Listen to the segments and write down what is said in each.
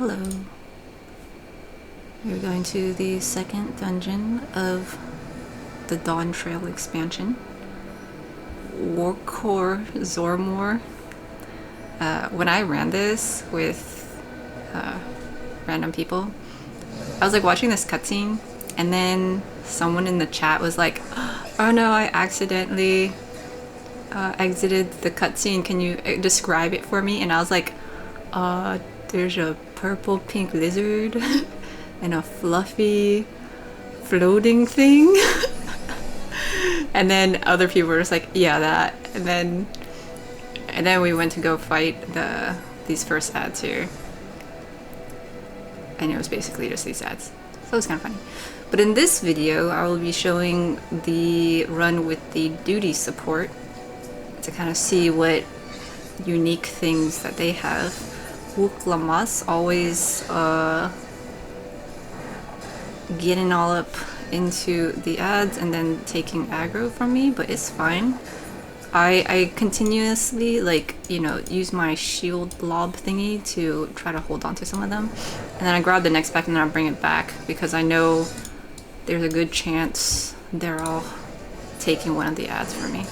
Hello. We're going to the second dungeon of the Dawntrail expansion. Worqor Zormor. When I ran this with random people, I was like watching this cutscene, and then someone in the chat was like, "Oh no, I accidentally exited the cutscene. Can you describe it for me?" And I was like, there's a purple pink lizard and a fluffy floating thing." And then other people were just like, "Yeah, that." And then we went to go fight these first ads here, and it was basically just these ads, so it was kind of funny. But in this video I will be showing the run with the duty support to kind of see what unique things that they have. Worqor always getting all up into the ads and then taking aggro from me, but it's fine. I continuously, like, you know, use my shield blob thingy to try to hold on to some of them, and then I grab the next pack and then I bring it back because I know there's a good chance they're all taking one of the ads for me.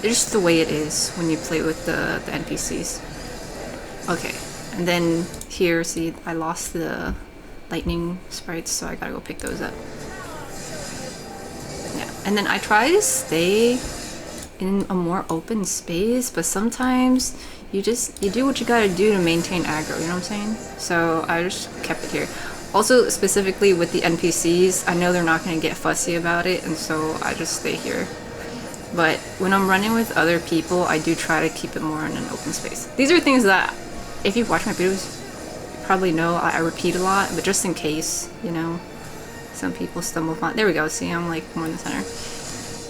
It's just the way it is when you play with the NPCs. Okay, and then here, see, I lost the lightning sprites, so I gotta go pick those up. Yeah, and then I try to stay in a more open space, but sometimes you do what you gotta do to maintain aggro, you know what I'm saying? So I just kept it here. Also, specifically with the NPCs, I know they're not gonna get fussy about it, and so I just stay here. But when I'm running with other people, I do try to keep it more in an open space. These are things that, if you've watched my videos, you probably know I repeat a lot, but just in case, you know, some people stumble upon. There we go, see, I'm like more in the center.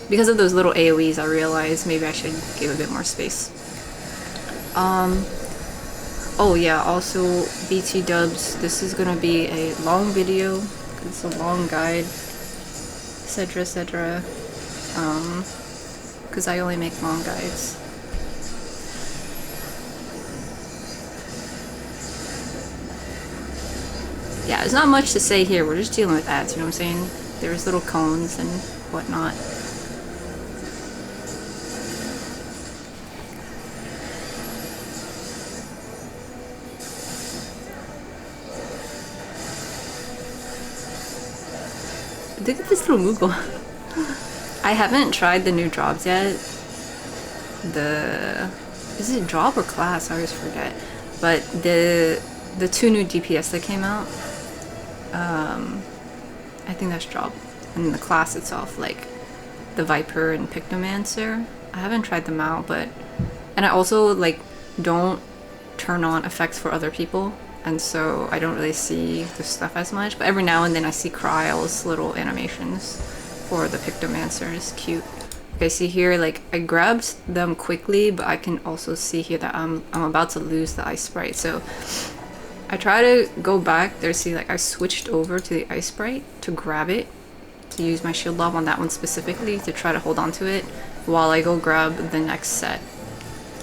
Because of those little AoEs, I realized maybe I should give a bit more space. Oh yeah, also BT dubs, this is gonna be a long video, it's a long guide, etc, etc. Because I only make long guides. Yeah, there's not much to say here, we're just dealing with ads, you know what I'm saying? There's little cones and whatnot. Look at this little Moogle. I haven't tried the new jobs yet. Is it job or class? I always forget. But the two new DPS that came out, I think that's job. And the class itself, like the Viper and Pictomancer, I haven't tried them out, but... And I also, like, don't turn on effects for other people, and so I don't really see the stuff as much, but every now and then I see Kryle's little animations for the Pictomancer. It's cute. Okay, see here, like, I grabbed them quickly, but I can also see here that I'm about to lose the ice sprite, so I try to go back there. See, like, I switched over to the ice sprite to grab it, to use my shield lob on that one specifically to try to hold on to it while I go grab the next set.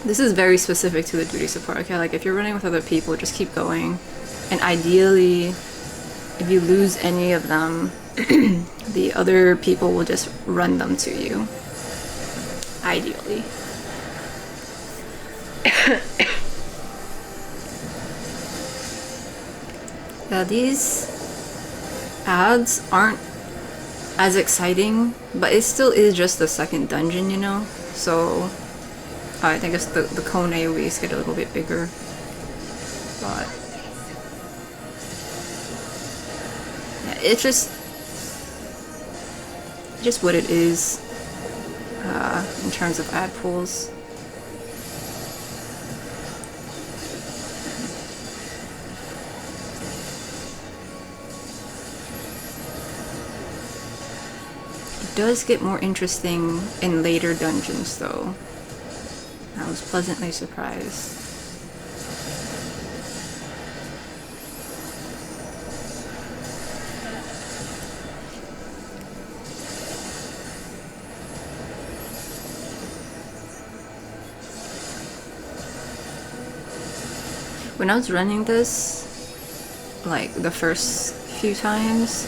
This is very specific to the duty support, okay? Like, if you're running with other people, just keep going. And ideally, if you lose any of them, the other people will just run them to you. Ideally. Yeah, these ads aren't as exciting, but it still is just the second dungeon, you know? So I think it's the cone AoEs get a little bit bigger, but yeah, it's just what it is in terms of ad pools. It does get more interesting in later dungeons, though. I was pleasantly surprised. when I was running this, like the first few times,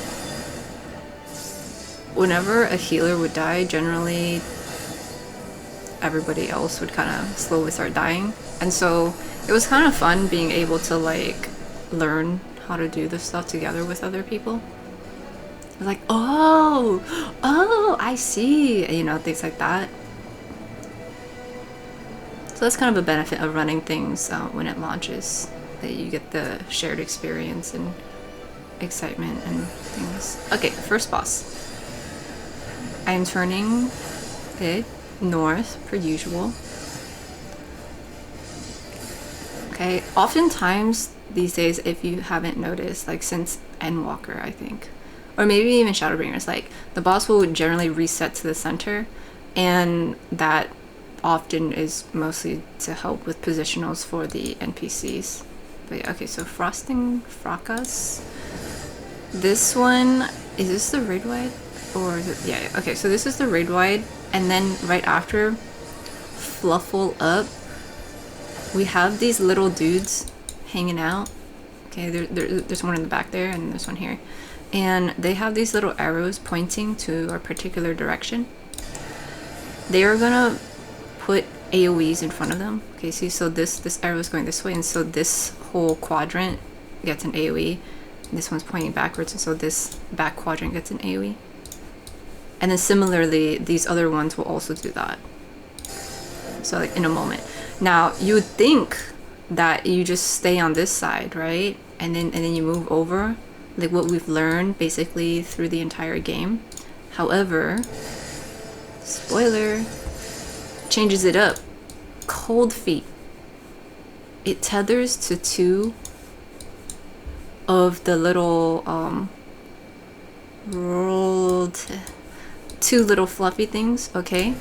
whenever a healer would die, generally everybody else would kind of slowly start dying. And so it was kind of fun being able to like learn how to do this stuff together with other people. Like, oh, I see, you know, things like that. So that's kind of a benefit of running things when it launches, that you get the shared experience and excitement and things. Okay, first boss. I am turning it north per usual. Okay, oftentimes these days, if you haven't noticed, like since Endwalker, I think, or maybe even Shadowbringers, like the boss will generally reset to the center, and that often is mostly to help with positionals for the NPCs. But yeah, okay, so Frosting Fracas. This one, is this the raid wide? Or is it, yeah, okay, so this is the raid wide, and then right after Fluffle Up, we have these little dudes hanging out. Okay, there's one in the back there, and there's one here. And they have these little arrows pointing to a particular direction. They are gonna put AoEs in front of them. Okay, see, so this arrow is going this way, and so this whole quadrant gets an AoE. This one's pointing backwards, and so this back quadrant gets an AoE. And then similarly, these other ones will also do that. So like in a moment. Now, you would think that you just stay on this side, right? And then you move over, like what we've learned basically through the entire game. However, spoiler, changes it up. Cold Feet. It tethers to two of the little two little fluffy things, okay?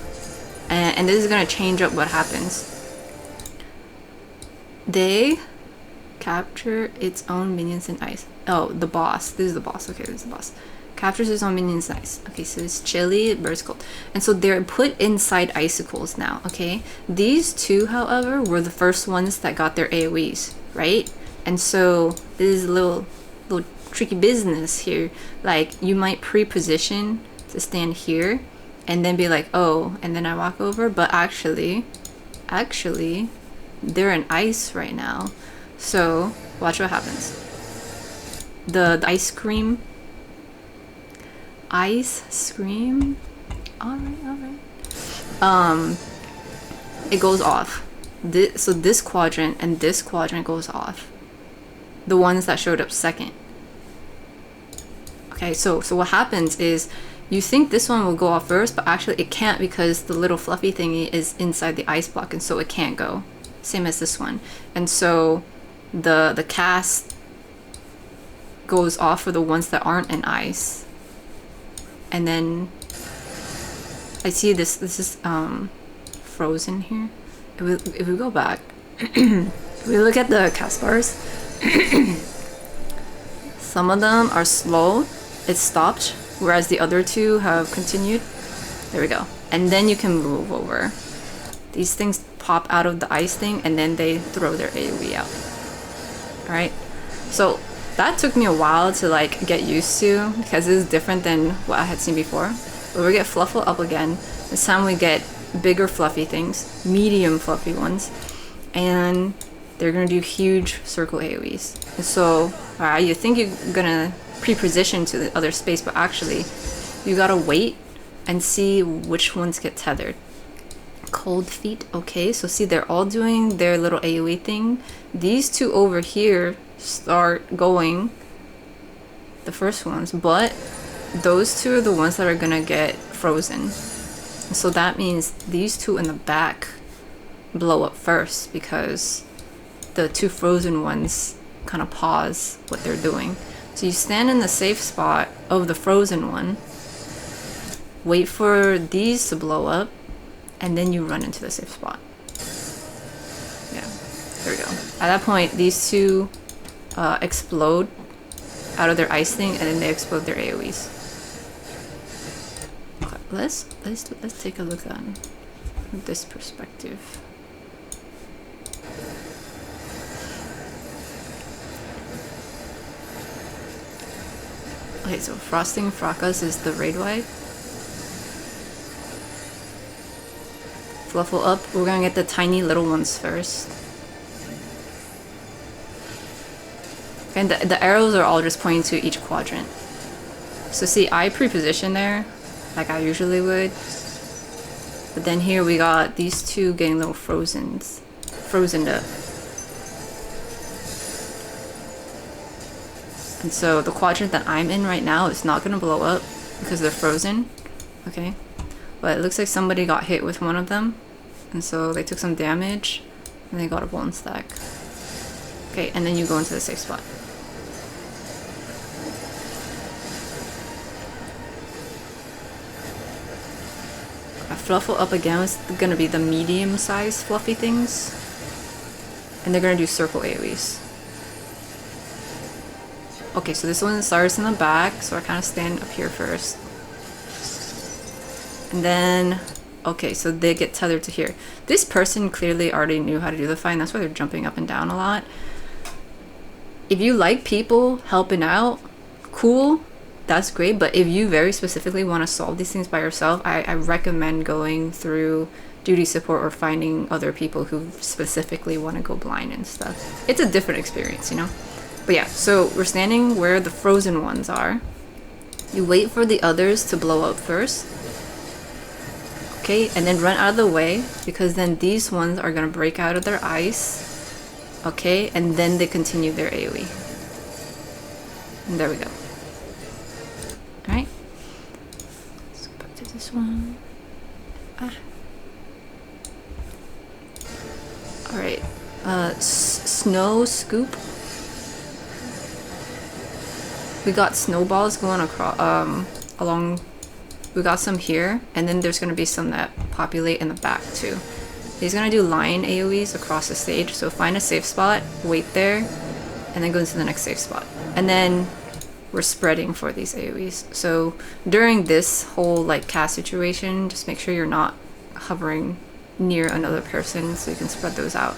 And this is gonna change up what happens. They capture its own minions in ice. Oh, the boss. This is the boss. Okay, this is the boss. Captures its own minions in ice. Okay, so it's chilly, burst cold. And so they're put inside icicles now, okay? These two, however, were the first ones that got their AoEs, right? And so this is a little tricky business here. Like, you might pre-position to stand here and then be like, oh, and then I walk over, but actually, they're in ice right now. So watch what happens. The ice scream. Alright. It goes off. So this quadrant and this quadrant goes off. The ones that showed up second. Okay, so what happens is you think this one will go off first, but actually it can't because the little fluffy thingy is inside the ice block, and so it can't go. Same as this one. And so the cast goes off for the ones that aren't in ice. And then I see this is frozen here. If we go back, if we look at the cast bars, some of them are slow, it stopped, whereas the other two have continued. There we go. And then you can move over. These things pop out of the ice thing, and then they throw their AoE out. Alright, so that took me a while to like get used to, because this is different than what I had seen before. But we get Fluffle Up again. This time we get bigger fluffy things, medium fluffy ones, and they're gonna do huge circle AoEs. And so you think you're gonna pre-position to the other space, but actually you gotta wait and see which ones get tethered. Cold Feet, okay, so see, they're all doing their little AoE thing. These two over here start going, the first ones, but those two are the ones that are gonna get frozen. So that means these two in the back blow up first, because the two frozen ones kind of pause what they're doing. So you stand in the safe spot of the frozen one, wait for these to blow up, and then you run into the safe spot. Yeah, there we go. At that point, these two explode out of their ice thing, and then they explode their AoEs. Okay, let's take a look on this perspective. Okay, so Frosting Fracas is the raid wipe. Level up, we're gonna get the tiny little ones first. And the arrows are all just pointing to each quadrant. So see, I pre-position there, like I usually would. But then here we got these two getting little frozened up. And so the quadrant that I'm in right now is not gonna blow up because they're frozen, okay? But it looks like somebody got hit with one of them, and so they took some damage, and they got a bone stack. Okay, and then you go into the safe spot. A fluffle up again is gonna be the medium-sized fluffy things, and they're gonna do circle AoEs. Okay, so this one starts in the back, so I kind of stand up here first. And then, okay, so they get tethered to here. This person clearly already knew how to do the fight, and that's why they're jumping up and down a lot. If you like people helping out, cool, that's great, but if you very specifically want to solve these things by yourself, I recommend going through duty support or finding other people who specifically want to go blind and stuff. It's a different experience, you know? But yeah, so we're standing where the frozen ones are. You wait for the others to blow up first. Okay, and then run out of the way, because then these ones are gonna break out of their ice. Okay, and then they continue their AoE. And there we go. Alright. Let's go back to this one. Alright. Snow scoop. We got snowballs going across along. We got some here, and then there's gonna be some that populate in the back too. He's gonna do line AoEs across the stage, so find a safe spot, wait there, and then go into the next safe spot. And then we're spreading for these AoEs. So during this whole like cast situation, just make sure you're not hovering near another person so you can spread those out.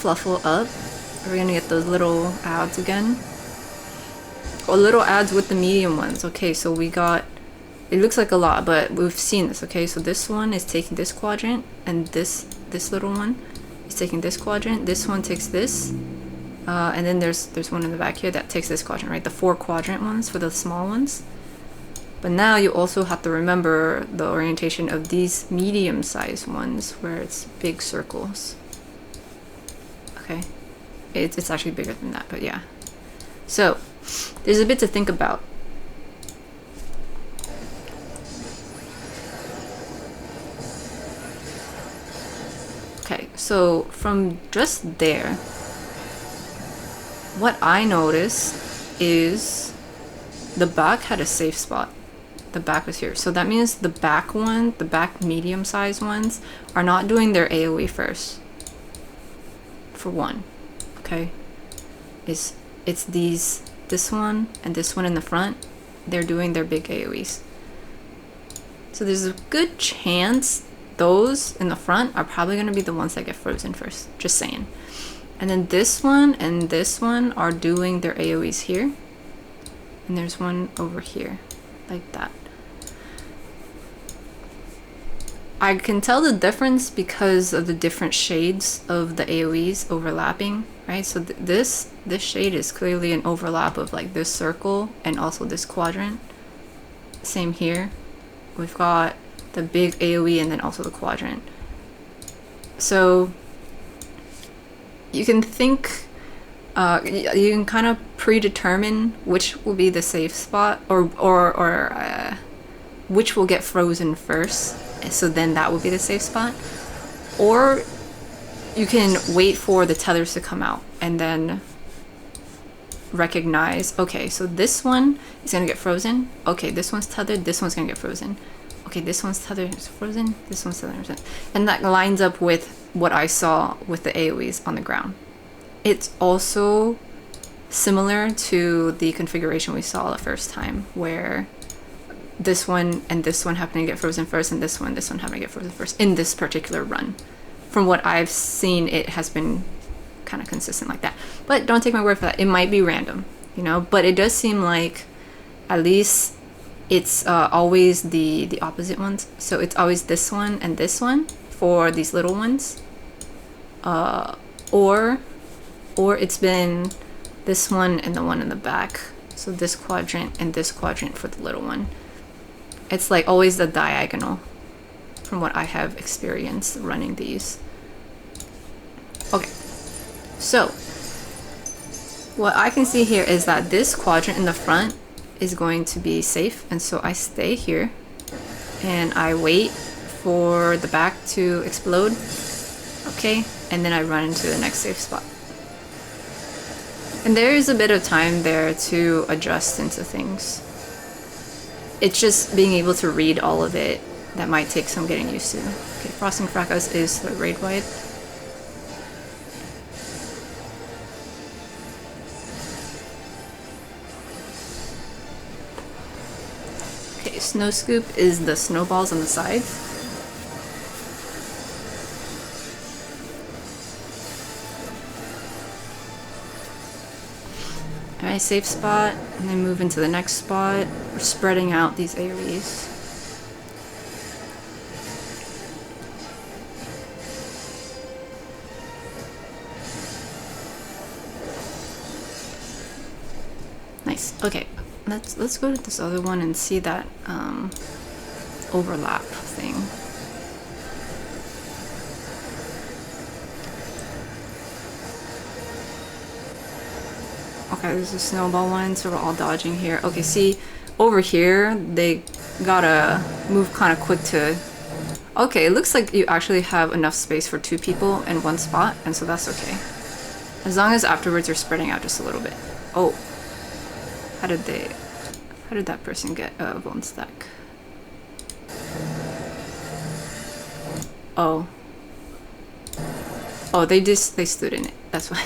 Fluffle up. We're gonna get those little ads again. Or little ads with the medium ones. Okay, so we got, it looks like a lot, but we've seen this. Okay, so this one is taking this quadrant, and this little one is taking this quadrant. This one takes this, and then there's one in the back here that takes this quadrant, right? The 4 quadrant ones for the small ones. But now you also have to remember the orientation of these medium-sized ones where it's big circles. Okay, it's actually bigger than that, but yeah. So there's a bit to think about. Okay, so from just there, what I noticed is the back had a safe spot. The back was here. So that means the back one, the back medium-sized ones, are not doing their AoE first. For one, okay? It's this one and this one in the front. They're doing their big AoEs. So there's a good chance those in the front are probably going to be the ones that get frozen first. Just saying. And then this one and this one are doing their AoEs here. And there's one over here. Like that. I can tell the difference because of the different shades of the AoEs overlapping, right? So this shade is clearly an overlap of like this circle and also this quadrant. Same here. We've got the big AoE and then also the quadrant. So you can think, you can kind of predetermine which will be the safe spot or which will get frozen first. So then that would be the safe spot. Or you can wait for the tethers to come out and then recognize, okay, so this one is gonna get frozen. Okay, this one's tethered, this one's gonna get frozen. Okay, this one's tethered, it's frozen, this one's tethered, frozen. And that lines up with what I saw with the AoEs on the ground. It's also similar to the configuration we saw the first time, where this one and this one happen to get frozen first, and this one happen to get frozen first in this particular run. From what I've seen, it has been kind of consistent like that. But don't take my word for that. It might be random, you know, but it does seem like at least it's always the opposite ones. So it's always this one and this one for these little ones. Or it's been this one and the one in the back. So this quadrant and this quadrant for the little one. It's like always the diagonal from what I have experienced running these. Okay, so what I can see here is that this quadrant in the front is going to be safe, and so I stay here and I wait for the back to explode. Okay, and then I run into the next safe spot. And there is a bit of time there to adjust into things. It's just being able to read all of it that might take some getting used to. Okay, Frosting Fracas is the raid wide. Okay, Snow Scoop is the snowballs on the sides. Alright, safe spot, and then move into the next spot. We're spreading out these AoEs. Nice. Okay, let's go to this other one and see that overlap thing. Okay, there's a snowball one, so we're all dodging here. Okay, see, over here, they gotta move kind of quick to... Okay, it looks like you actually have enough space for 2 people in one spot, and so that's okay. As long as afterwards you're spreading out just a little bit. Oh. How did that person get a bone stack? Oh. Oh, they stood in it, that's why.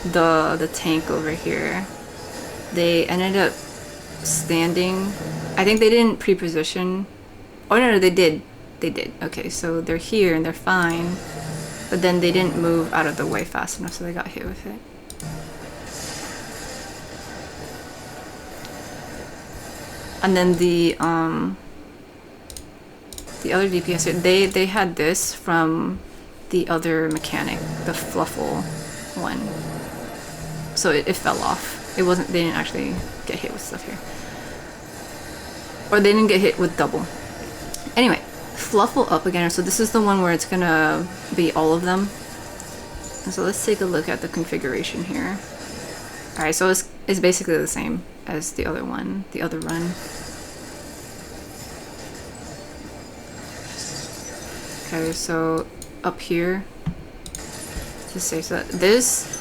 The tank over here, they ended up standing. I think they didn't pre-position. Oh no, they did. Okay, so they're here and they're fine, but then they didn't move out of the way fast enough, so they got hit with it. And then the other DPS here, they had this from the other mechanic, the Fluffle one. So it fell off. It wasn't, they didn't actually get hit with stuff here. Or they didn't get hit with double. Anyway, Fluffle up again. So this is the one where it's gonna be all of them. And so let's take a look at the configuration here. Alright, so it's basically the same as the other one, the other run. Okay, so up here, just safe spot. This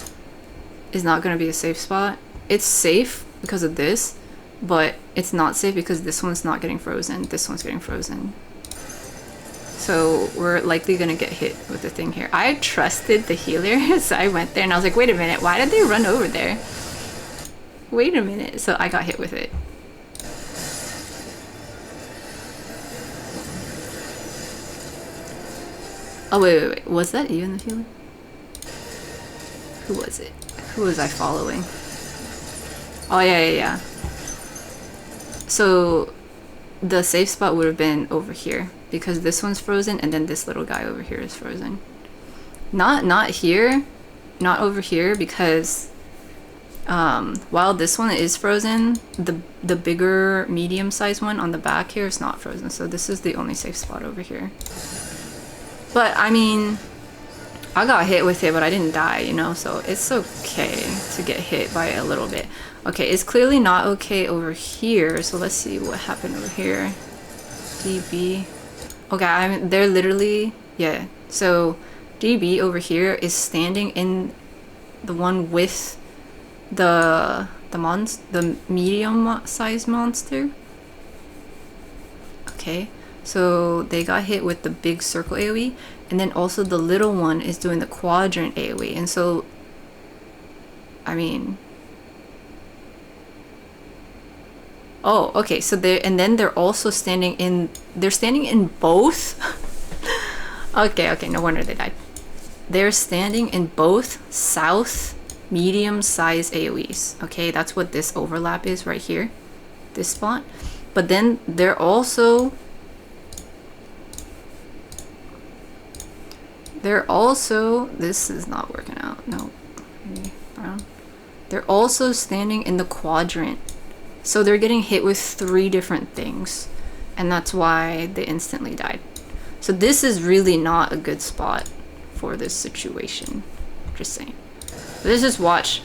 is not going to be a safe spot. It's safe because of this, but it's not safe because this one's not getting frozen. This one's getting frozen. So we're likely going to get hit with the thing here. I trusted the healer, so I went there and I was like, wait a minute, why did they run over there? Wait a minute. So I got hit with it. Oh, wait. Was that even the healer? Who was it? Who was I following? Oh, yeah. So the safe spot would have been over here because this one's frozen and then this little guy over here is frozen. Not here, not over here, because while this one is frozen, the bigger medium-sized one on the back here is not frozen. So this is the only safe spot over here. But I mean, I got hit with it, but I didn't die, you know, so it's okay to get hit by it a little bit. Okay, it's clearly not okay over here, so let's see what happened over here. DB. Okay, they're literally, yeah. So DB over here is standing in the one with the medium-sized monster. Okay. So they got hit with the big circle AoE, and then also the little one is doing the quadrant AoE. And so, I mean, oh, okay. So they're also standing in. They're standing in both. Okay. No wonder they died. they're standing in both south medium size AoEs. Okay, that's what this overlap is right here, this spot. But then they're also this is not working out. No, maybe brown. They're also standing in the quadrant, so they're getting hit with 3 different things, and that's why they instantly died. So this is really not a good spot for this situation. Just saying. Let's just watch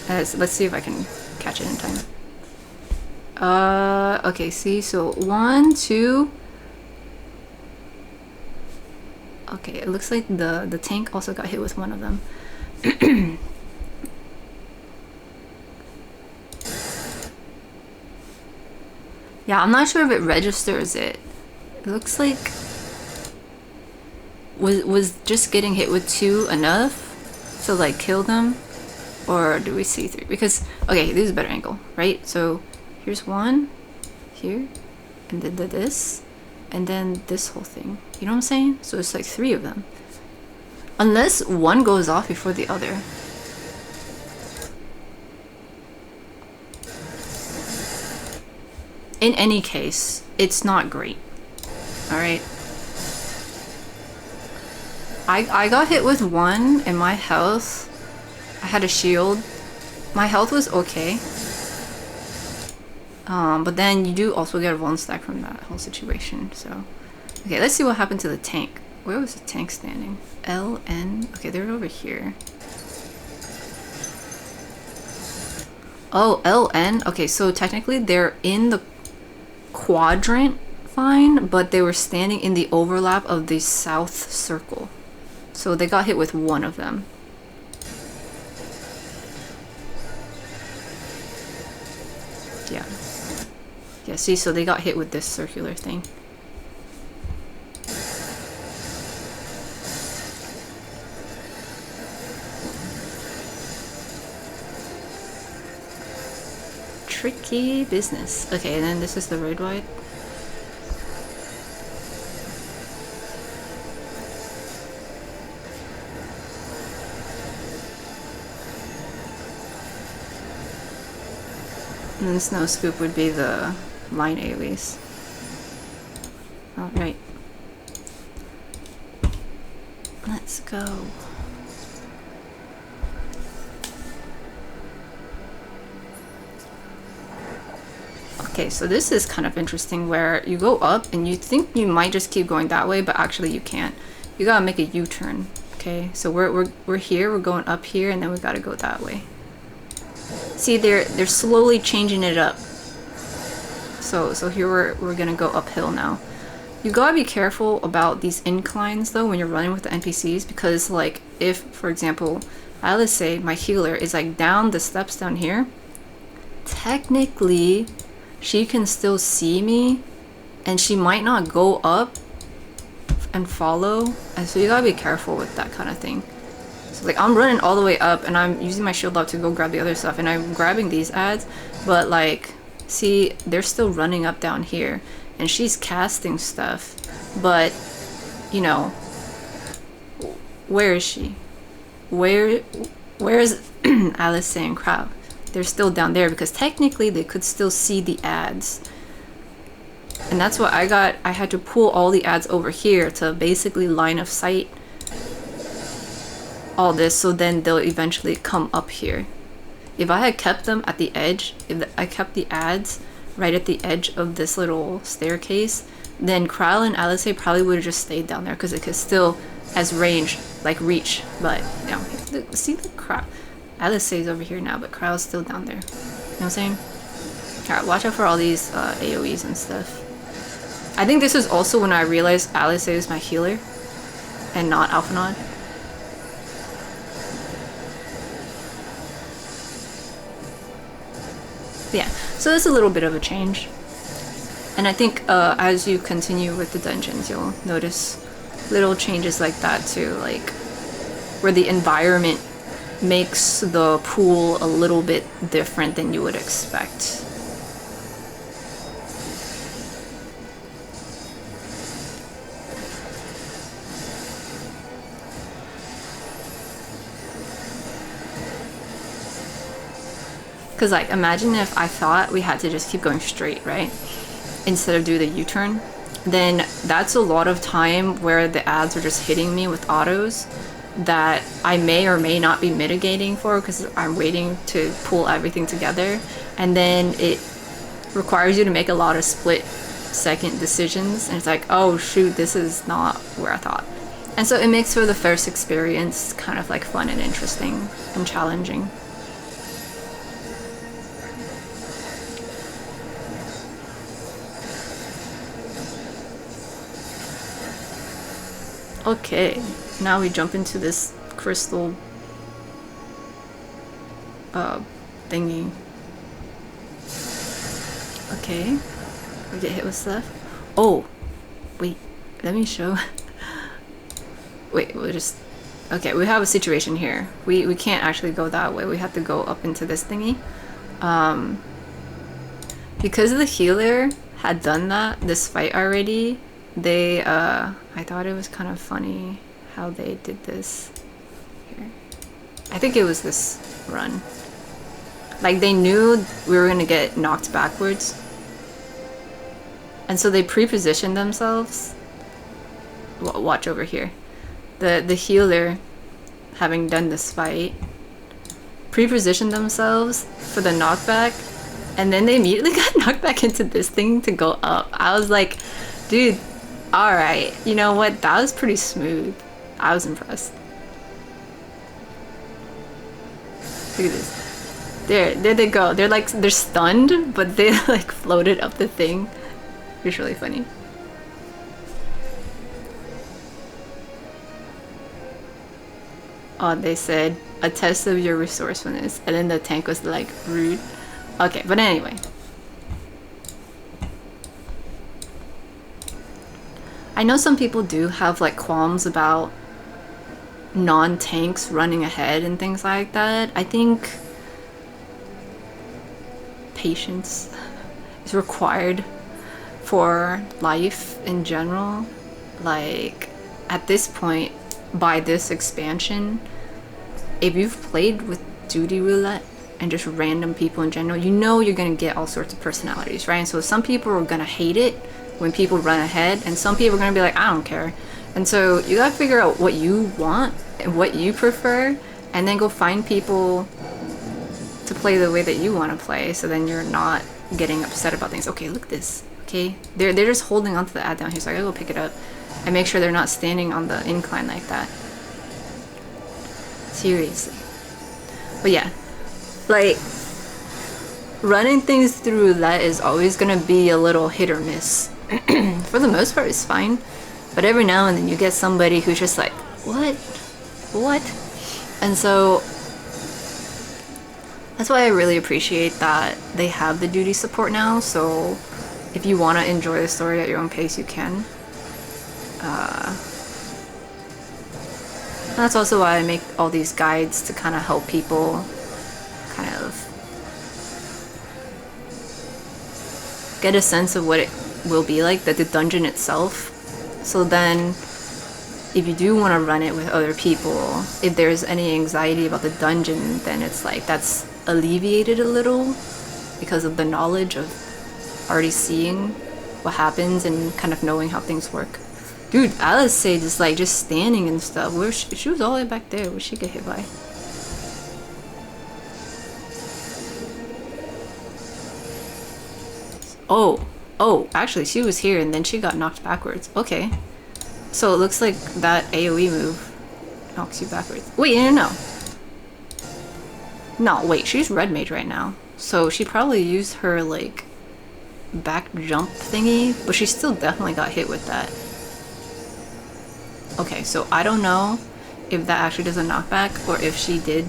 as, let's see if I can catch it in time. Okay, see, so 1, 2. Okay, it looks like the tank also got hit with one of them. Yeah, I'm not sure if it registers it. It looks like was just getting hit with 2 enough to like kill them, or do we see 3? Because okay, this is a better angle, right? So here's 1 here, and then this, and then this whole thing. You know what I'm saying? So it's like 3 of them, unless one goes off before the other. In any case, it's not great. All right. I got hit with 1 and my health, I had a shield. My health was okay. But then you do also get a 1 stack from that whole situation. So, okay, let's see what happened to the tank. Where was the tank standing? LN. Okay, they're over here. Oh, LN. Okay, so technically they're in the quadrant fine, but they were standing in the overlap of the south circle. So they got hit with 1 of them. Yeah. Yeah, see, so they got hit with this circular thing. Tricky business. Okay, and then this is the raid wide. And then Snow Scoop would be the line AoEs. Alright. Let's go. Okay, so this is kind of interesting where you go up and you think you might just keep going that way, but actually you can't. You gotta make a U-turn. Okay, so we're here, we're going up here, and then we gotta go that way. See, they're slowly changing it up. So here we're gonna go uphill now. You gotta be careful about these inclines though when you're running with the NPCs, because like if, for example, let's say my healer is like down the steps down here, technically she can still see me and she might not go up and follow, and so you gotta be careful with that kind of thing. So like I'm running all the way up and I'm using my shield up to go grab the other stuff, and I'm grabbing these ads, but like see, they're still running up down here and she's casting stuff, but you know, where is she? Where is Alice and Crowd? They're still down there because technically they could still see the ads. And that's what I got. I had to pull all the ads over here to basically line of sight all this, so then they'll eventually come up here. If I had kept them at the edge, if I kept the ads right at the edge of this little staircase, then Kral and Alice probably would have just stayed down there because it could still has range, like reach. But you know, see the Kral. Alice is over here now, but Kral's still down there. You know what I'm saying? Alright, watch out for all these AoEs and stuff. I think this is also when I realized Alice is my healer and not Alphanod. Yeah, so there's a little bit of a change. And I think as you continue with the dungeons, you'll notice little changes like that too, like where the environment makes the pool a little bit different than you would expect. Because like, imagine if I thought we had to just keep going straight, right? Instead of do the U-turn. Then that's a lot of time where the ads are just hitting me with autos that I may or may not be mitigating for because I'm waiting to pull everything together. And then it requires you to make a lot of split-second decisions. And it's like, oh shoot, this is not where I thought. And so it makes for the first experience kind of like fun and interesting and challenging. Okay, now we jump into this crystal thingy. Okay, we get hit with stuff. Oh, wait, let me show. Wait, we'll just... Okay, we have a situation here. We can't actually go that way. We have to go up into this thingy. Because the healer had done this fight already, they, I thought it was kind of funny how they did this here. I think it was this run. Like, they knew we were gonna get knocked backwards. And so they pre-positioned themselves. Watch over here. The healer, having done this fight, pre-positioned themselves for the knockback, and then they immediately got knocked back into this thing to go up. I was like, dude, alright, you know what? That was pretty smooth. I was impressed. Look at this. There they go. They're stunned, but they like floated up the thing. It was really funny. Oh, they said a test of your resourcefulness, and then the tank was like rude. Okay, but anyway. I know some people do have like qualms about non-tanks running ahead and things like that. I think patience is required for life in general. Like, at this point, by this expansion, if you've played with duty roulette and just random people in general, you know you're gonna get all sorts of personalities, right? And so some people are gonna hate it when people run ahead, and some people are gonna be like, I don't care. And so you gotta figure out what you want and what you prefer, and then go find people to play the way that you want to play, so then you're not getting upset about things. Okay, look at this. Okay, they're just holding onto the ad down here, so I gotta go pick it up and make sure they're not standing on the incline like that. Seriously. But yeah, like, running things through that is always gonna be a little hit or miss. For the most part, it's fine, but every now and then you get somebody who's just like, what? And so that's why I really appreciate that they have the duty support now. So if you want to enjoy the story at your own pace, you can. That's also why I make all these guides, to kind of help people kind of get a sense of what it will be like, the dungeon itself. So then if you do want to run it with other people, if there's any anxiety about the dungeon, then it's like that's alleviated a little because of the knowledge of already seeing what happens and kind of knowing how things work. Dude, Alice said just like just standing and stuff. Where she was all the way back there. Where'd she get hit by? Oh, actually she was here and then she got knocked backwards. Okay. So it looks like that AoE move knocks you backwards. Wait, no. No, wait, she's red mage right now. So she probably used her like back jump thingy, but she still definitely got hit with that. Okay, so I don't know if that actually does a knockback or if she did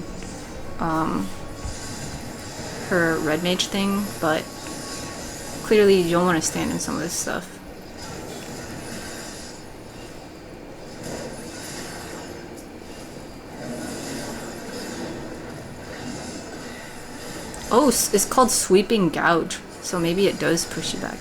her red mage thing, but clearly you don't want to stand in some of this stuff. Oh, it's called Sweeping Gouge, so maybe it does push you back.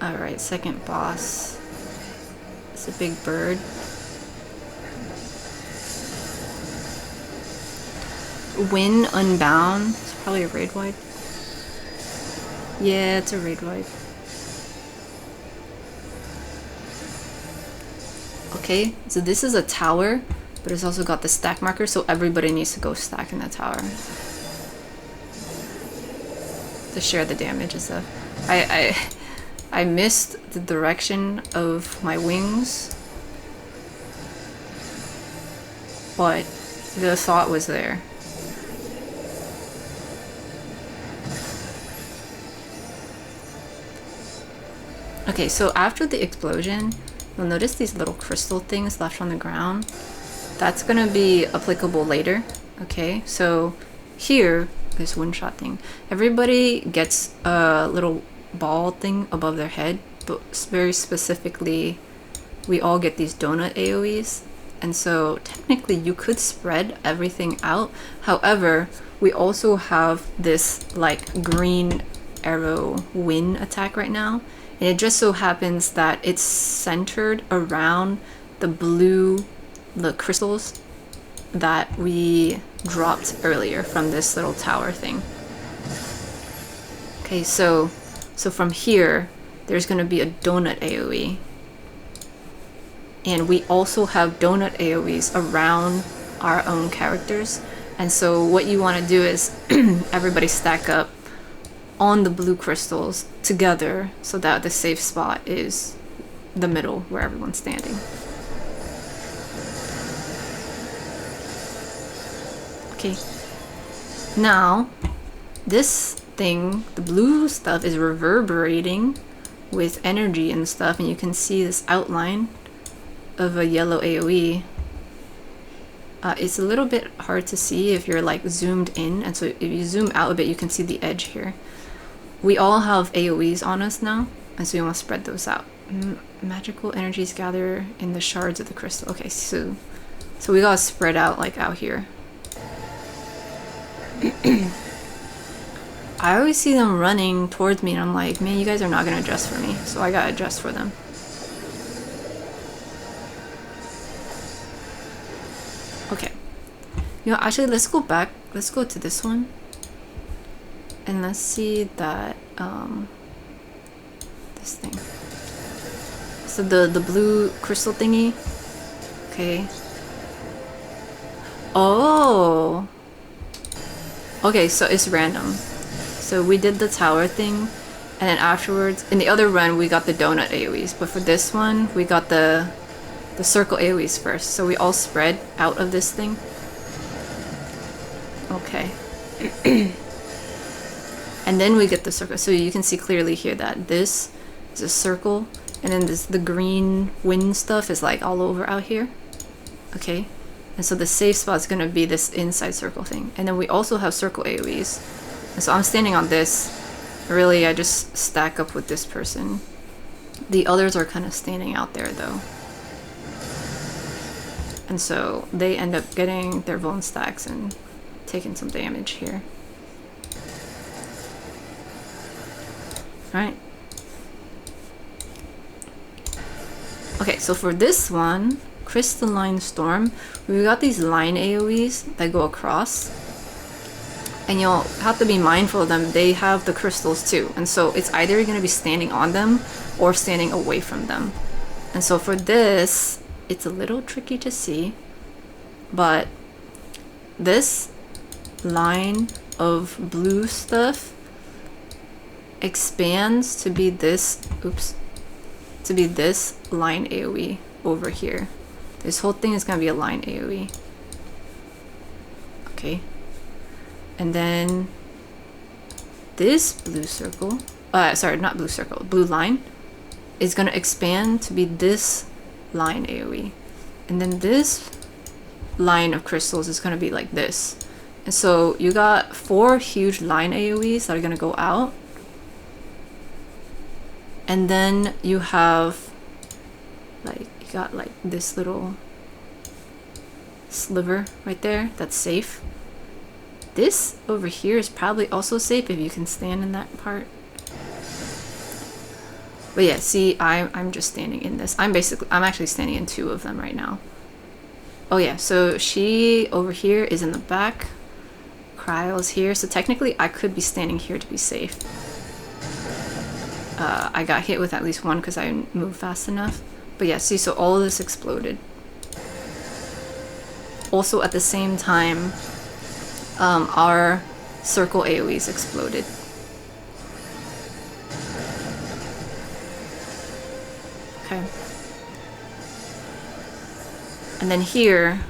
Alright, second boss. It's a big bird. Win Unbound. It's probably a raid wide. Yeah, it's a raid wide. Okay, so this is a tower, but it's also got the stack marker, so everybody needs to go stack in the tower to share the damage and stuff. I missed the direction of my wings, but the thought was there. Okay, so after the explosion, you'll notice these little crystal things left on the ground. That's gonna be applicable later. Okay, so here, this one-shot thing, everybody gets a little ball thing above their head, but very specifically, we all get these donut AoEs. And so technically you could spread everything out. However, we also have this like green arrow wind attack right now. And it just so happens that it's centered around the crystals that we dropped earlier from this little tower thing. Okay, so from here, there's gonna be a donut AoE. And we also have donut AoEs around our own characters. And so what you wanna do is everybody stack up on the blue crystals together so that the safe spot is the middle where everyone's standing. Okay, now this thing, the blue stuff, is reverberating with energy and stuff, and you can see this outline of a yellow AoE. It's a little bit hard to see if you're like zoomed in, and so if you zoom out a bit you can see the edge here. We all have AoEs on us now, and so you want to spread those out. Magical energies gather in the shards of the crystal. Okay, so we gotta spread out like out here. I always see them running towards me and I'm like, man, you guys are not gonna adjust for me, so I gotta adjust for them. Okay. You know, actually, let's go back. Let's go to this one. And let's see that, this thing. So the blue crystal thingy. Okay. Oh! Okay, so it's random. So we did the tower thing, and then afterwards, in the other run, we got the donut AoEs. But for this one, we got the circle AoEs first. So we all spread out of this thing. Okay. And then we get the circle. So you can see clearly here that this is a circle, and then the green wind stuff is like all over out here. Okay. And so the safe spot is going to be this inside circle thing. And then we also have circle AoEs. And so I'm standing on this. Really, I just stack up with this person. The others are kind of standing out there though. And so they end up getting their bone stacks and taking some damage here. Alright. Okay, so for this one, Crystalline Storm, we got these line AoEs that go across. And you'll have to be mindful of them. They have the crystals too. And so it's either going to be standing on them or standing away from them. And so for this, it's a little tricky to see. But this line of blue stuff expands to be this, to be this line AoE over here. This whole thing is going to be a line AoE. Okay. And then this blue circle, sorry, not blue circle, blue line is going to expand to be this line AoE. And then this line of crystals is going to be like this. And so you got 4 huge line AoEs that are going to go out. And then you have like, you got like this little sliver right there that's safe. This over here is probably also safe if you can stand in that part. But yeah, see, I'm just standing in this. I'm actually standing in 2 of them right now. Oh yeah, so she over here is in the back. Cryo's here, so technically I could be standing here to be safe. I got hit with at least 1 because I moved fast enough. But yeah, see, so all of this exploded. Also at the same time, our circle AoEs exploded. Okay. And then here,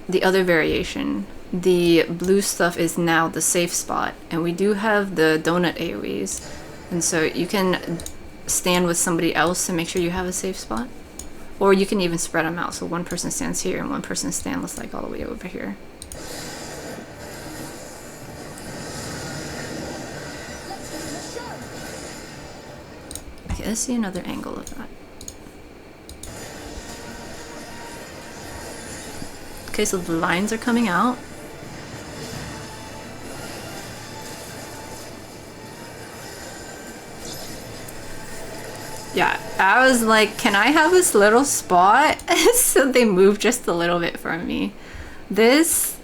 the other variation, the blue stuff is now the safe spot, and we do have the donut AoEs, and so you can stand with somebody else to make sure you have a safe spot, or you can even spread them out, so one person stands here and one person stands like all the way over here. Okay, let's see another angle of that. Okay, so the lines are coming out. Yeah, I was like, can I have this little spot? So they moved just a little bit from me. This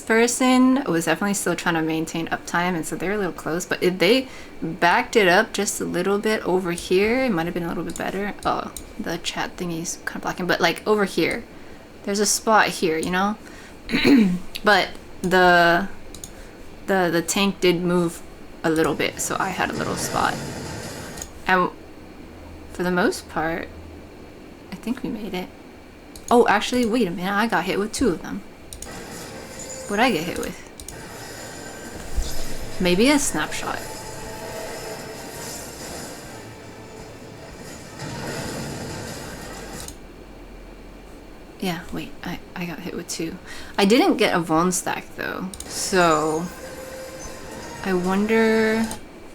person was definitely still trying to maintain uptime, and so they're a little close, but if they backed it up just a little bit over here, it might have been a little bit better. Oh, the chat thingy's kind of blocking, but like over here, there's a spot here, you know? But the tank did move a little bit, so I had a little spot. And for the most part, I think we made it. Oh, actually, wait a minute. I got hit with 2 of them. What'd I get hit with? Maybe a snapshot. Yeah, wait. I got hit with 2. I didn't get a Von stack, though. So I wonder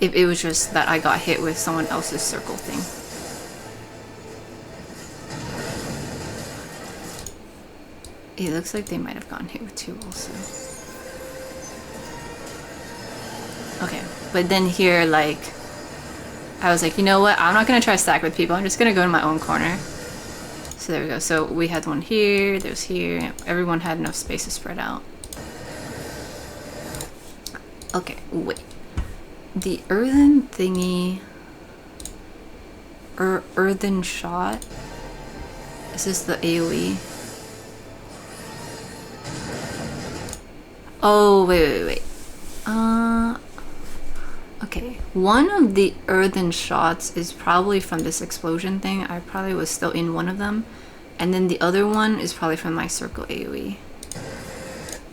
if it was just that I got hit with someone else's circle thing. It looks like they might have gotten hit with 2 also. Okay, but then here, like, I was like, you know what? I'm not gonna try to stack with people. I'm just gonna go in my own corner. So there we go. So we had one here, there's here. Everyone had enough space to spread out. Okay, wait. The earthen thingy... earthen shot? Is this the AoE? Oh, wait. Okay. One of the earthen shots is probably from this explosion thing. I probably was still in one of them. And then the other one is probably from my circle AoE.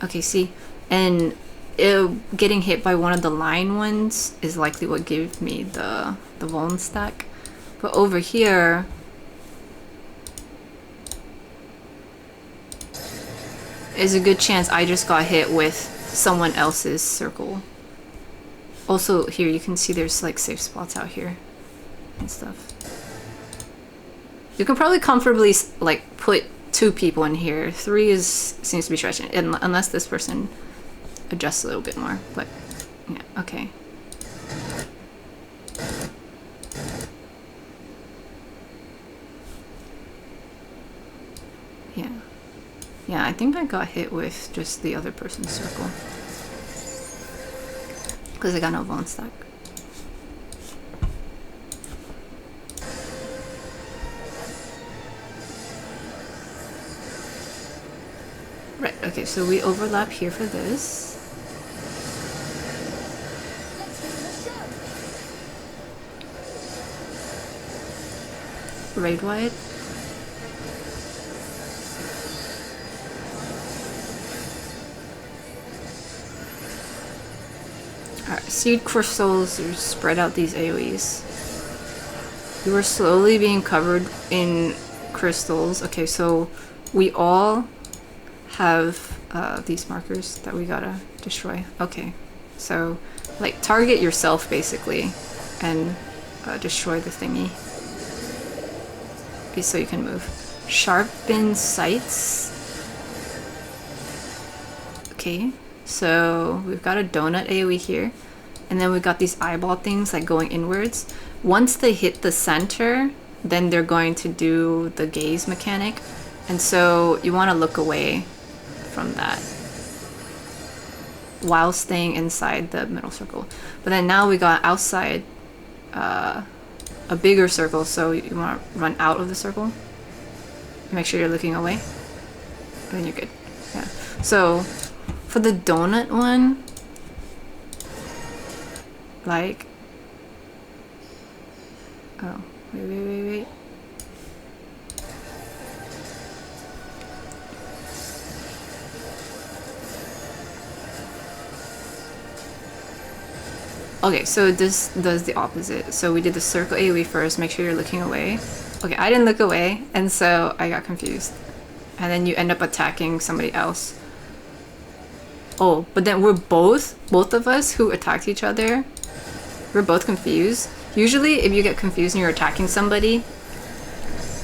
Okay, see? And getting hit by one of the line ones is likely what gave me the Vuln stack. But over here... is a good chance I just got hit with someone else's circle. Also, here you can see there's like safe spots out here and stuff. You can probably comfortably like put 2 people in here. 3 seems to be stretching, unless this person adjusts a little bit more. But yeah, okay. Yeah. Yeah, I think I got hit with just the other person's circle. Because I got no bone stack. Right, okay, so we overlap here for this. Raid wide. Alright, seed crystals spread out these AoEs. You are slowly being covered in crystals. Okay, so we all have these markers that we gotta destroy. Okay, so like target yourself basically and destroy the thingy. Okay, so you can move. Sharpen sights. Okay. So we've got a donut AoE here, and then we've got these eyeball things like going inwards. once they hit the center, then they're going to do the gaze mechanic. And so you want to look away from that while staying inside the middle circle. But then now we got outside a bigger circle, so you want to run out of the circle. Make sure you're looking away. And then you're good. Yeah. So for the donut one, like, oh, wait. Okay, so this does the opposite. So we did the circle AoE first, make sure you're looking away. Okay, I didn't look away, and so I got confused. And then you end up attacking somebody else. Oh, but then we're both of us who attacked each other, we're both confused. Usually if you get confused and you're attacking somebody,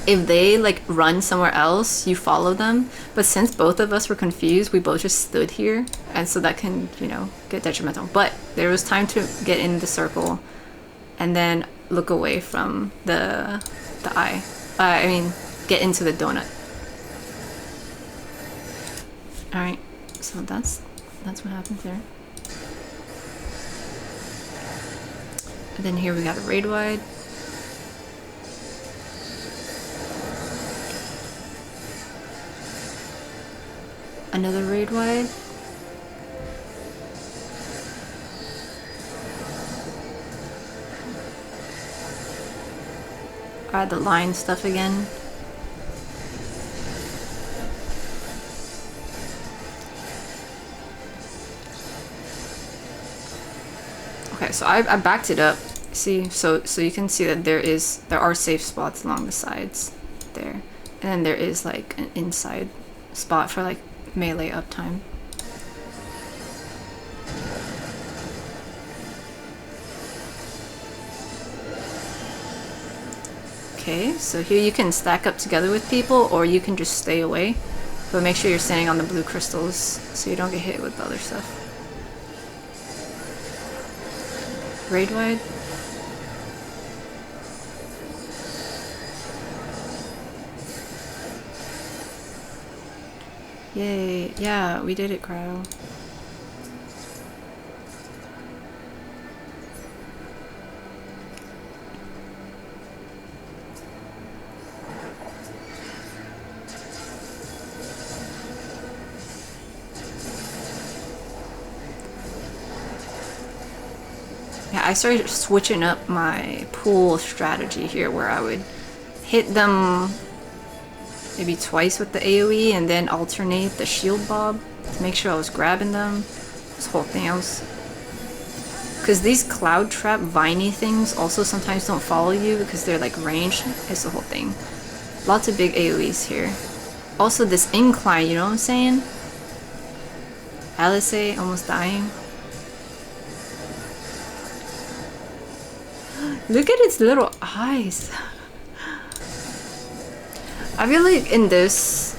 if they like run somewhere else, you follow them. But since both of us were confused, we both just stood here, and so that can, you know, get detrimental. But there was time to get in the circle and then look away from the eye. I mean, get into the donut. Alright, so that's what happened there. And then here we got a raid wide. Another raid wide. The line stuff again. Okay, so I backed it up. See, so you can see that there are safe spots along the sides there, and then there is like an inside spot for like melee uptime. Okay, so here you can stack up together with people, or you can just stay away. But make sure you're standing on the blue crystals so you don't get hit with the other stuff. Raid wide. Yay, yeah, we did it, Cryo. Yeah, I started switching up my pool strategy here, where I would hit them maybe twice with the AoE and then alternate the shield bob to make sure I was grabbing them. This whole thing else. Because these cloud trap viney things also sometimes don't follow you because they're like ranged. It's the whole thing. Lots of big AoEs here. Also this incline, you know what I'm saying? Alice almost dying. Look at its little eyes. I feel like in this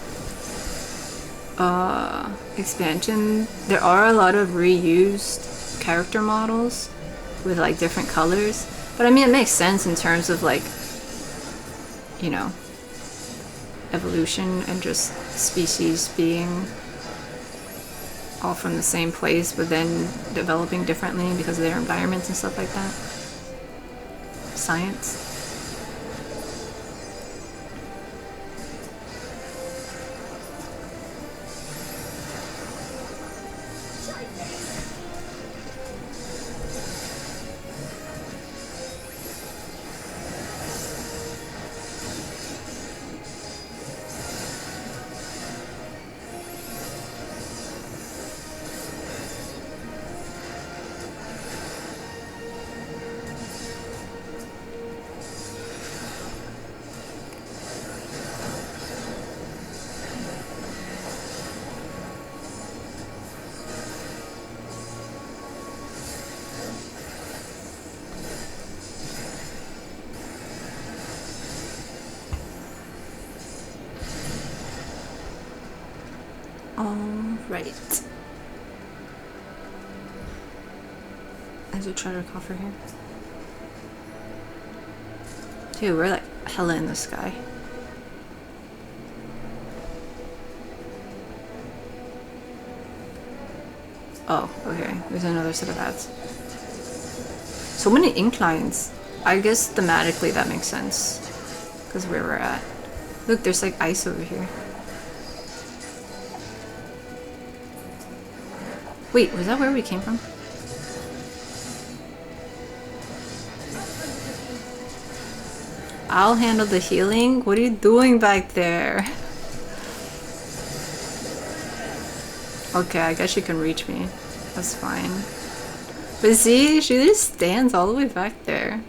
expansion, there are a lot of reused character models with like different colors. But I mean, it makes sense in terms of like, you know, evolution and just species being all from the same place, but then developing differently because of their environments and stuff like that. Science. Alright. There's a treasure coffer here. Okay, we're like hella in the sky. Oh, okay. There's another set of ads. So many inclines. I guess thematically that makes sense. Because where we're at. Look, there's like ice over here. Wait, was that where we came from? I'll handle the healing. What are you doing back there? Okay, I guess she can reach me. That's fine. But see, she just stands all the way back there.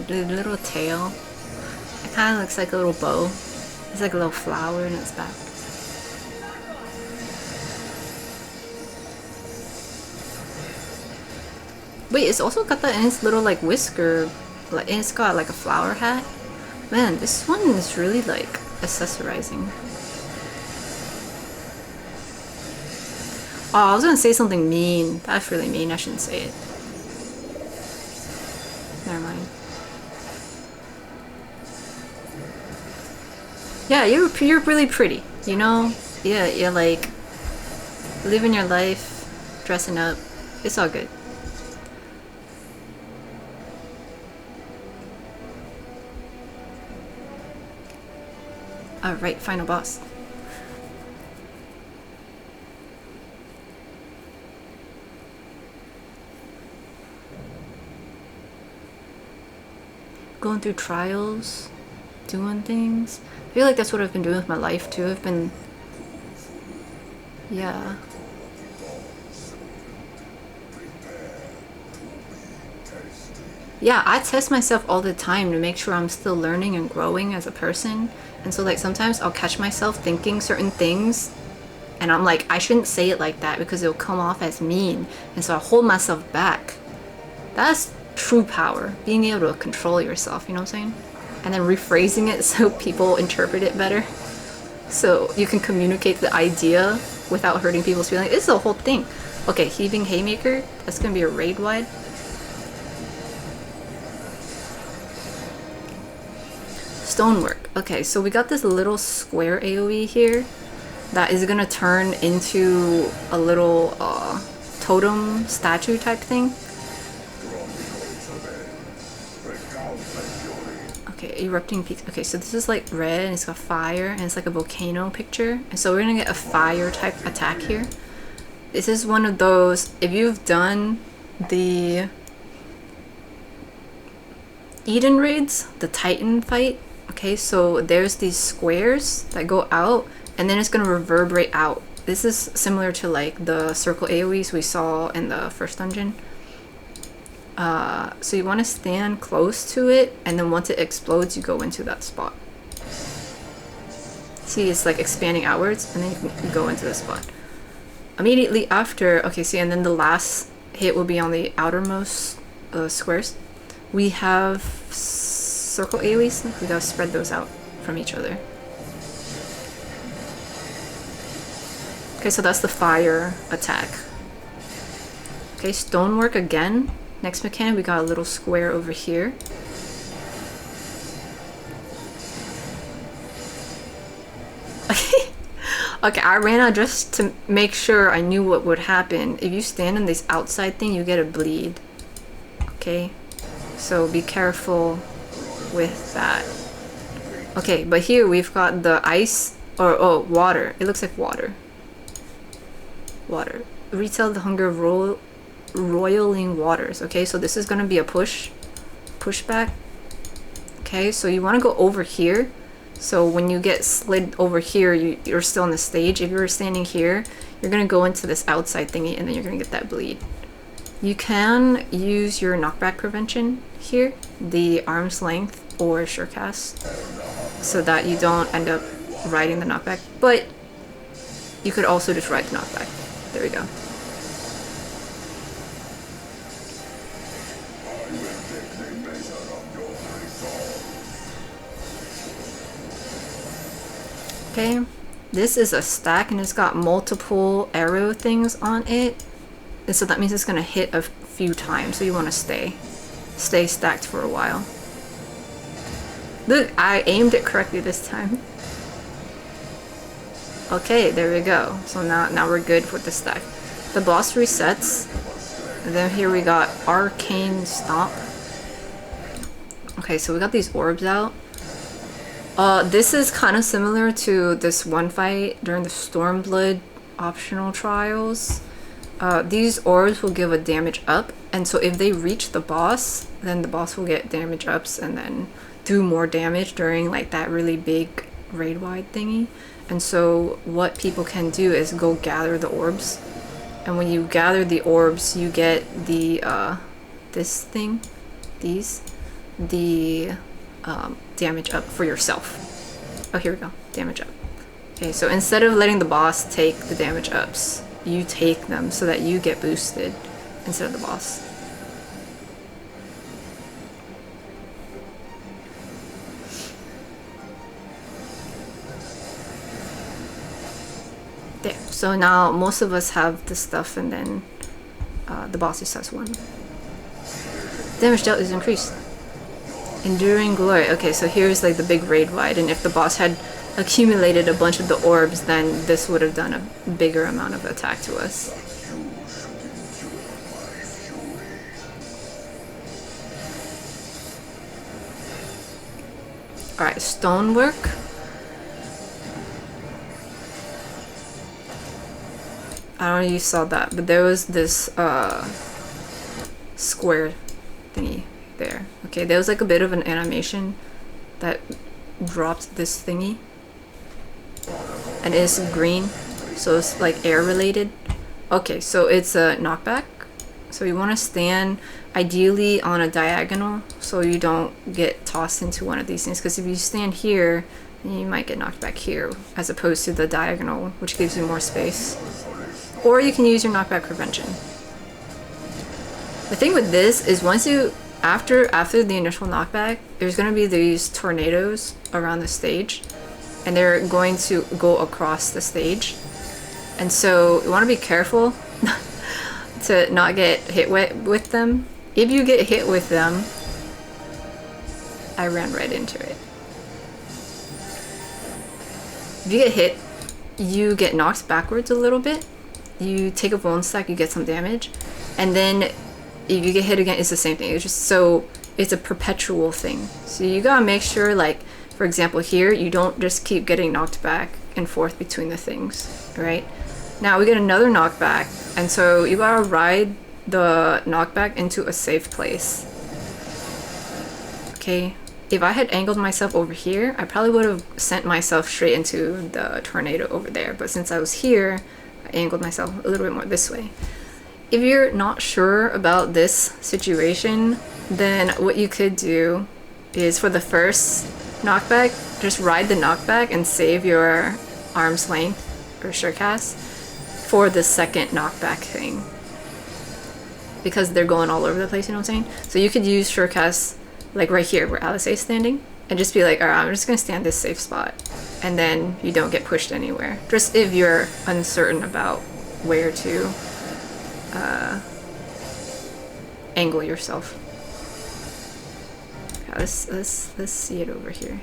The little tail. It kind of looks like a little bow. It's like a little flower in its back. Wait, it's also got that in its little like whisker. Like, and it's got like a flower hat. Man, this one is really like accessorizing. Oh, I was gonna say something mean. That's really mean. I shouldn't say it. Never mind. Yeah, you're really pretty, you know? Yeah, you're like living your life, dressing up. It's all good. Alright, final boss. Going through trials, doing things. I feel like that's what I've been doing with my life too. I've been, yeah. Yeah, I test myself all the time to make sure I'm still learning and growing as a person. And so like sometimes I'll catch myself thinking certain things and I'm like, I shouldn't say it like that because it'll come off as mean. And so I hold myself back. That's true power, being able to control yourself, you know what I'm saying? And then rephrasing it so people interpret it better. So you can communicate the idea without hurting people's feelings. It's the whole thing. Okay, Heaving Haymaker. That's gonna be a raid wide. Stonework. Okay, so we got this little square AoE here that is gonna turn into a little totem statue type thing. Okay, erupting peaks. Okay, so this is like red and it's got fire and it's like a volcano picture. And so we're gonna get a fire type attack here. This is one of those, if you've done the Eden raids, the Titan fight, okay, so there's these squares that go out and then it's gonna reverberate out. This is similar to like the circle AoEs we saw in the first dungeon. So you want to stand close to it, and then once it explodes, you go into that spot. See, it's like expanding outwards, and then you can go into the spot. Immediately after, okay, see, and then the last hit will be on the outermost squares. We have circle AoEs. We gotta spread those out from each other. Okay, so that's the fire attack. Okay, stonework again. Next mechanic, we got a little square over here. Okay, I ran out just to make sure I knew what would happen. If you stand in this outside thing, you get a bleed. Okay, so be careful with that. Okay, but here we've got the ice, or oh, water. It looks like water. Water. Retell the hunger roll roiling waters. Okay, so this is going to be a pushback. Okay, so you want to go over here. So when you get slid over here, you're still on the stage. If you're standing here, you're going to go into this outside thingy and then you're going to get that bleed. You can use your knockback prevention here, the arm's length or sure cast, so that you don't end up riding the knockback, but you could also just ride the knockback. There we go. Okay, this is a stack and it's got multiple arrow things on it. And so that means it's gonna hit a few times, so you wanna stay stacked for a while. Look, I aimed it correctly this time. Okay, there we go. So now we're good with the stack. The boss resets. And then here we got Arcane Stomp. Okay, so we got these orbs out. This is kind of similar to this one fight during the Stormblood optional trials. These orbs will give a damage up, and so if they reach the boss, then the boss will get damage ups and then do more damage during like that really big raid-wide thingy. And so what people can do is go gather the orbs, and when you gather the orbs, you get the this thing, the damage up for yourself. Oh, here we go, damage up. Okay, so instead of letting the boss take the damage ups, you take them so that you get boosted instead of the boss. There, so now most of us have the stuff, and then the boss just has one. Damage dealt is increased. Enduring Glory. Okay, so here's like the big raid wide, and if the boss had accumulated a bunch of the orbs, then this would have done a bigger amount of attack to us. Alright, stonework. I don't know if you saw that, but there was this square thingy there. Okay, there was like a bit of an animation that dropped this thingy. And it's green, so it's like air related. Okay, so it's a knockback. So you want to stand ideally on a diagonal so you don't get tossed into one of these things, because if you stand here, you might get knocked back here as opposed to the diagonal, which gives you more space. Or you can use your knockback prevention. The thing with this is once you after the initial knockback, there's going to be these tornadoes around the stage, and they're going to go across the stage. And so you want to be careful to not get hit with them. If you get hit with them, I ran right into it. If you get hit, you get knocked backwards a little bit. You take a bone stack, you get some damage, and then if you get hit again, it's the same thing. It's just so it's a perpetual thing. So you gotta make sure, like for example here, you don't just keep getting knocked back and forth between the things, right? Now we get another knockback, and so you gotta ride the knockback into a safe place. Okay, if I had angled myself over here, I probably would have sent myself straight into the tornado over there, but since I was here, I angled myself a little bit more this way. If you're not sure about this situation, then what you could do is for the first knockback, just ride the knockback and save your arm's length or sure cast for the second knockback thing, because they're going all over the place, you know what I'm saying? So you could use sure cast like right here where Alice is standing and just be like, alright, I'm just gonna stand this safe spot, and then you don't get pushed anywhere, just if you're uncertain about where to angle yourself. Yeah, let's see it over here.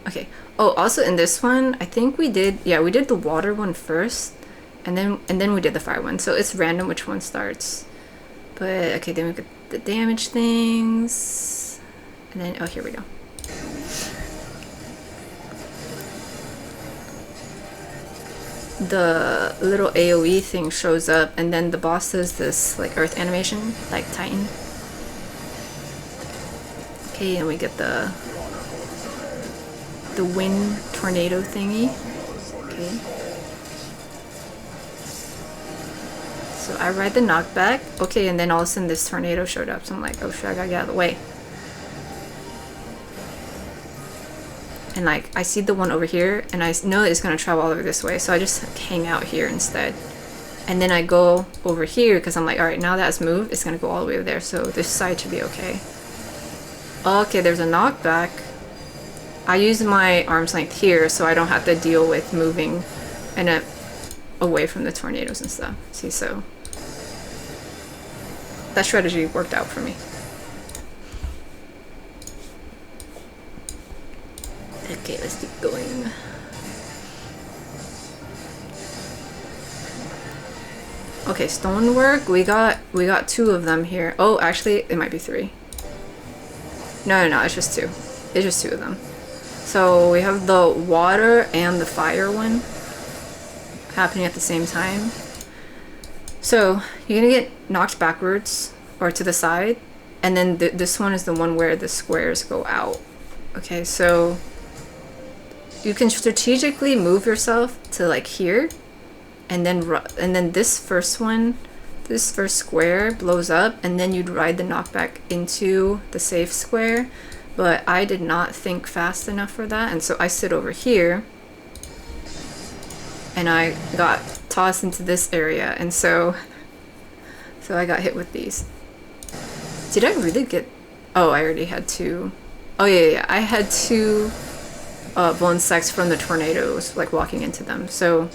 Okay. Oh, also in this one, I think we did the water one first, and then we did the fire one. So it's random which one starts. But okay, then we got the damage things, and then oh, here we go. the little AoE thing shows up, and then the boss does this like earth animation, like Titan. Okay, and we get the wind tornado thingy. Okay. So I ride the knockback. Okay, and then all of a sudden this tornado showed up. So I'm like, oh shit, I gotta get out of the way. And like, I see the one over here, and I know it's gonna travel all over this way, so I just hang out here instead. And then I go over here, because I'm like, alright, now that it's moved, it's gonna go all the way over there, so this side should be okay. Okay, there's a knockback. I use my arm's length here, so I don't have to deal with moving and away from the tornadoes and stuff. See, so that strategy worked out for me. Okay, let's keep going. Okay, stonework. We got 2 of them here. Oh, actually, it might be 3. No, it's just 2. It's just 2 of them. So we have the water and the fire one happening at the same time. So you're gonna get knocked backwards or to the side, and then this one is the one where the squares go out. Okay, so you can strategically move yourself to like here, and then this first square blows up, and then you'd ride the knockback into the safe square. But I did not think fast enough for that, and so I sit over here, and I got tossed into this area, and so I got hit with these. Did I really get? Oh, I already had 2. Oh yeah, I had 2. Bone sacks from the tornadoes, like walking into them. So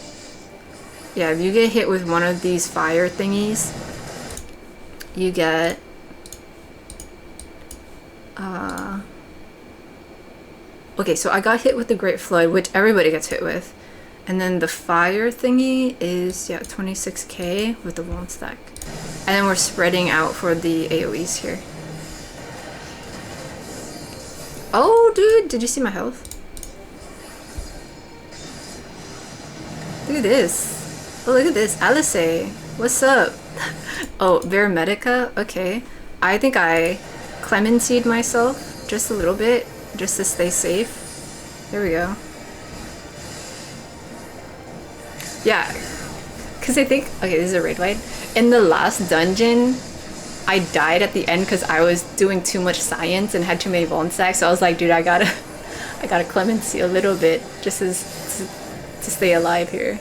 yeah, if you get hit with one of these fire thingies, you get okay, so I got hit with the Great Flood, which everybody gets hit with, and then the fire thingy is 26k with the bone stack, and then we're spreading out for the AoEs here. Oh dude, did you see my health? Look at this. Oh, look at this. Alice, what's up? Oh, Vermedica? Okay. I think I clemency'd myself just a little bit, just to stay safe. There we go. Yeah. Because I think... Okay, this is a raid wide. In the last dungeon, I died at the end because I was doing too much science and had too many bone stacks. So I was like, dude, I gotta clemency a little bit just to stay alive here.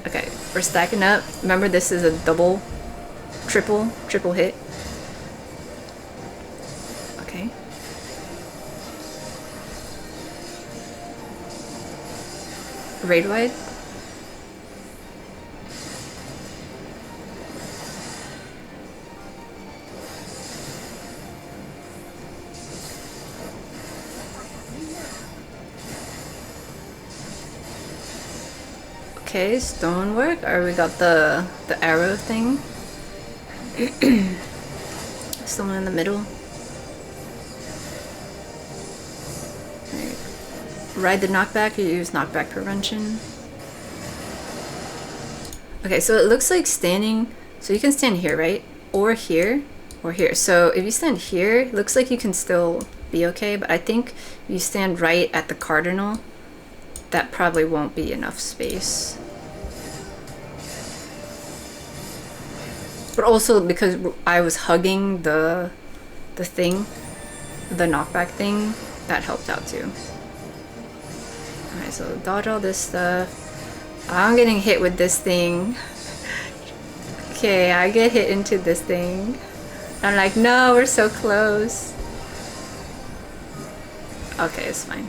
Okay, we're stacking up. Remember, this is a double, triple hit. Okay. Raid wide. Okay, stonework. Or we got the arrow thing. Someone in the middle. Right. Ride the knockback or use knockback prevention. Okay, so it looks like standing. So you can stand here, right? Or here, or here. So if you stand here, it looks like you can still be okay. But I think if you stand right at the cardinal, that probably won't be enough space. But also because I was hugging the thing, the knockback thing, that helped out too. Alright, so dodge all this stuff. I'm getting hit with this thing. Okay, I get hit into this thing. I'm like, no, we're so close. Okay, it's fine.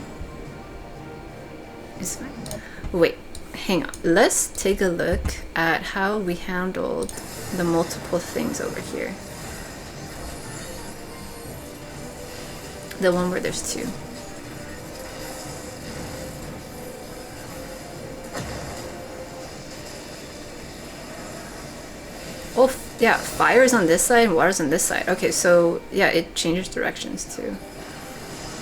It's fine. Wait, hang on. Let's take a look at how we handled the multiple things over here. The one where there's 2. Oh, yeah, fire's on this side and water's on this side. Okay, so yeah, it changes directions too.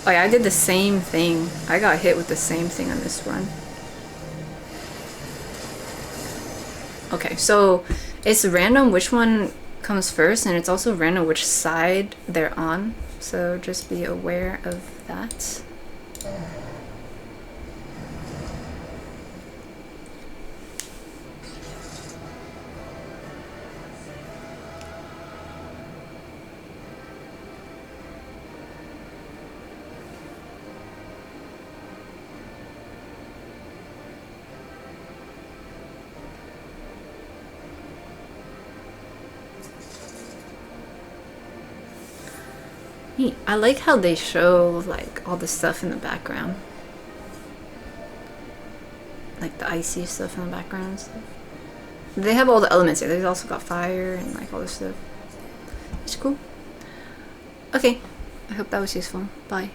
Oh yeah, I did the same thing. I got hit with the same thing on this run. Okay, so it's random which one comes first, and it's also random which side they're on. So just be aware of that. Neat. I like how they show like all the stuff in the background. Like the icy stuff in the background and stuff. They have all the elements here. They've also got fire and like all this stuff. It's cool. Okay. I hope that was useful. Bye.